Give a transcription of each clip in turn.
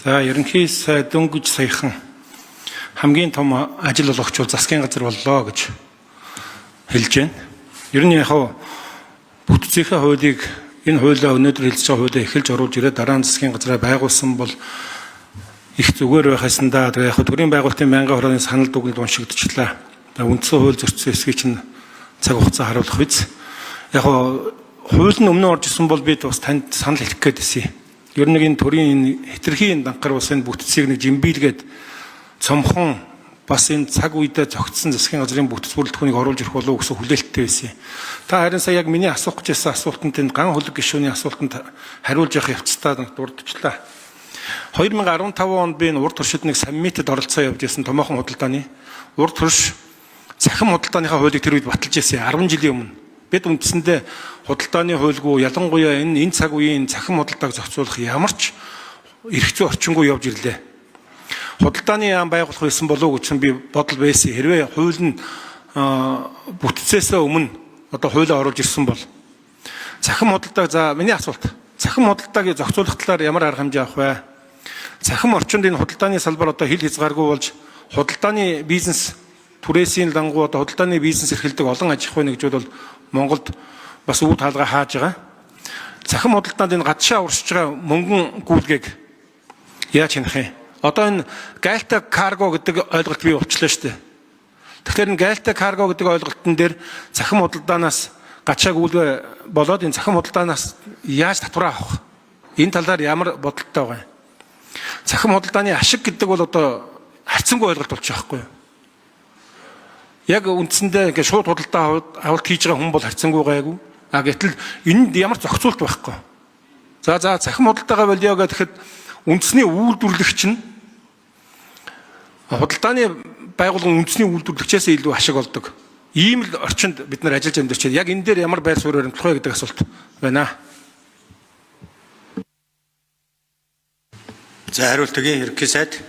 За ерөнхий сайд дөнгөж саяхан хамгийн том ажил олгогч бол засгийн газар боллоо гэж хэлж байна. Ер нь яг бүтцийнхээ хуулийг энэ хуулиа өнөөдөр хэлж байгаа хуулиа эхэлж оруулж ирээд дараа нь засгийн газраа байгуулсан бол их зүгээр байхасандаа тэгээ яг төрийн байгуулалтын байнгын хорооны санал дүгнэлт уншигдчихлаа. Үндсэн хууль зөрчсөн эсгийг чинь цаг хугацаа харуулах биз. Яг хууль нь өмнө орж исэн бол бид бас танд санал хэлэх гээд байсан. Ер нь энэ төрийн хэтэрхийн данхар бас энэ бүтцийг нэг жимбийлгээд цомхон бас энэ цаг үедээ зогтсон засгийн газрын бүтц бүрэлдэхүүнийг оруулж ирэх болов уу гэсэн хүлээлттэй байсан. Та харин сая яг миний асуух гэж байсан асуултанд энэ ган хөлөг гишүүний асуултанд хариулж явах явцдаа дурдчихлаа. 2015 онд би энэ урд туршид нэг саммитэд оролцоо явж байсан томоохон худалдааны урд турш цахим худалдааныхаа хуулийг тэр үед баталж ирсэн 10 жилийн өмнө. Бид үндсэндээ худалдааны хуульгүй ялангуяа энэ цаг үеийн цахим худалдааг зохицуулах ямар ч эрх зүйн орчингүй явж ирлээ. Худалдааны яам байгуулах байсан болов уу гэсэн би бодол байсан. Хэрвээ хууль нь бүтцээсээ өмнө одоо хуулиа оруулж ирсэн бол цахим худалдааг за миний асуулт. Цахим худалдааг зохицуулах талаар ямар арга хэмжээ авах вэ? Цахим орчинд энэ худалдааны салбар одоо хил хязгааргүй болж худалдааны бизнес түрээсийн лангуу одоо худалдааны бизнес эрхэлдэг олон аж ахуйн нэгжүүд бол Монголд бас үр хаалга хааж байгаа. Цахим худалдаанд энэ гадшаа уршиж байгаа мөнгөн гүйлгээг яаж хянах юм? Одоо энэ гальта карго гэдэг ойлголт бий болчихлоо шүү дээ. Тэгэхээр энэ гальта карго гэдэг ойлголтын дээр цахим худалдаанаас гачаа гүйлгэ болоод энэ цахим худалдаанаас яаж татвараа авах? Энэ талаар ямар бодолтой байгаа юм? Цахим худалдааны ашиг гэдэг бол одоо харьцангуй ойлголт болчих واخгүй юу? Яг үндсэндээ ингээд шууд худалдаа авалт хийж байгаа хүн бол харьцангуй гайгүй. Гэтэл энд ямар зохицуулт байхгүй. За цахим худалдаагаа болио гэхэд үндэсний үйлдвэрлэгч нь худалдааны байгууллагын үндэсний үйлдвэрлэгчээс илүү ашиг олдог. Ийм л орчинд бид нар ажиллаж амьдарч байна. Яг энэ дээр ямар байр суурь баримтлах вэ гэдэг асуулт байна. За хариултгийн ерөнхий сайд.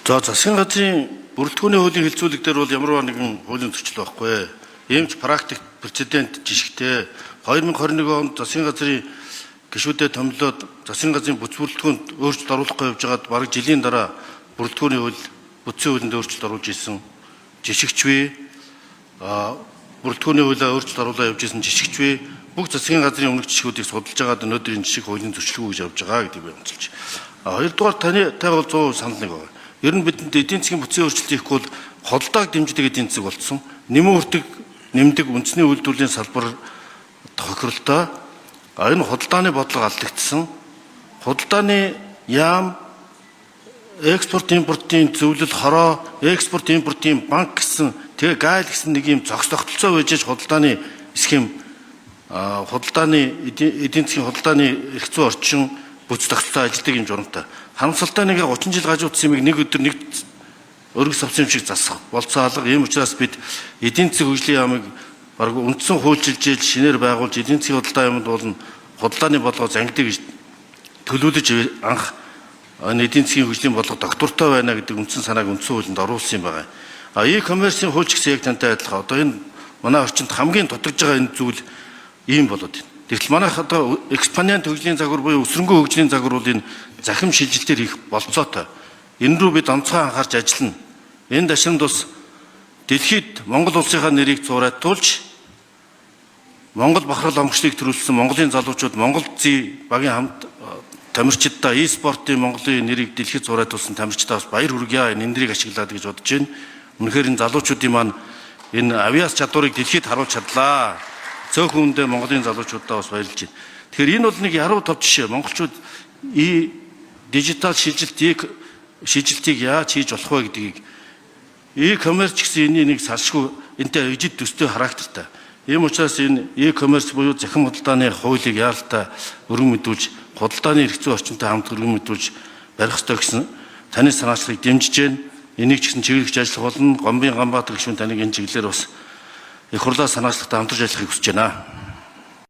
За засгийн газрын бүрэлдэхүүний хуулийн хэлцүүлэг дээр бол ямар нэгэн хуулийн зөрчил байхгүй. Иймч практик прецедент жишгтэй 2021 онд засгийн газрын гишүүдэд томилоод засгийн газрын бүц бүрэлдэхүүнд өөрчлөлт оруулахгүй явж байгаад бараг жилийн дараа бүрэлдэхүүний хууль бүтцийн хуулинд өөрчлөлт оруулж исэн жишгч вэ? Бүрэлдэхүүний хуулиа өөрчлөлт оруулаад явж исэн жишгч вэ? Бүх засгийн газрын өмнөх жишгүүдийг судалж байгаад өнөөдөр энэ жишг хуулийн зөрчилгүй гэж явж байгаа гэдэг би онцолж. Хоёрдугаар тань бол 100% санал нэг байна. Ер нь бидэнд эдийн засгийн бүтцийн өөрчлөлт хийхгүй бол холдоог дэмждэг эдийн засаг болцсон. Нэмдэг үндэсний үйлдвэрлэлийн салбар тохиролтой энэ худалдааны бодлого алдагдсан. Худалдааны яам экспорт импортын зөвлөл хороо экспорт импортын банк гэсэн тэгээ гайл гэсэн нэг юм зогсогцолцоо байж худалдааны схем худалдааны эдийн засгийн худалдааны эрх зүйн орчин бүц тогтолцоо ажилладаг юм журамтай. Харамсалтай нэг 30 жил гажуудсан юмыг нэг өдөр нэг өргөс авсан юм шиг засах болцоо алга. Ийм учраас бид эдийн засгийн хөгжлийн яамыг бараг үндсэн хуульчилж шинээр байгуулж эдийн засгийн худалдаа юмд болно худалдааны бодлого зангидыг гэж төлөвлөж анх эдийн засгийн хөгжлийн бодлого доктортой байна гэдэг үндсэн санааг үндсэн хуулинд оруулсан юм байна. E-commerce-ийн хууль ч гэсэн яг тантай адилхан. Одоо энэ манай орчинд хамгийн дутагдж байгаа энэ зүйл ийм болоод байна. Тэгвэл манайх одоо экспонент хөгжлийн загвар буюу өсрөнгөө хөгжлийн загвар бол энэ захим шилжилтээр их болцоотой. Энэ рүү бид онцгой анхаарч ажиллана. Энэ дашрамд бас дэлхийд Монгол улсынхаа нэрийг зураатуулж Монгол бахархал омгшлыг төрүүлсэн Монголын залуучууд Монгол зүй багийн хамт тамирчидаа e-спортын Монголын нэрийг дэлхийд зураатуулсан тамирчидаа бас баяр хүргье. Энэ нэрийг ашиглаад гэж бодож байна. Үнэхээр энэ залуучуудын маань энэ авиас чадварыг дэлхийд харуулж чадлаа. Цөөхөн үндэ Монголын залуучуудаа бас баярлж байна. Тэгэхээр энэ бол нэг яруу тав жишээ. Монголчууд дижитал шилжилтийг яаж хийж болох вэ гэдгийг e-commerce гэсэн энэ нэг салшгүй энтэй ижид төстэй характертай. Ийм учраас энэ e-commerce буюу захим худалдааны хуулийг яалтаа өргөн мэдүүлж худалдааны эрх зүйн орчинтой хамт өргөн мэдүүлж барих ёстой гэсэн таны санаачлалыг дэмжиж байна. Энийг ч гэсэн чиглэж ажиллах болно. Гомбын Ганбаатар гишүүн таныг энэ чиглэлээр бас их хурлаа санаачлалтад хамтарч ажиллахыг хүсэж байна.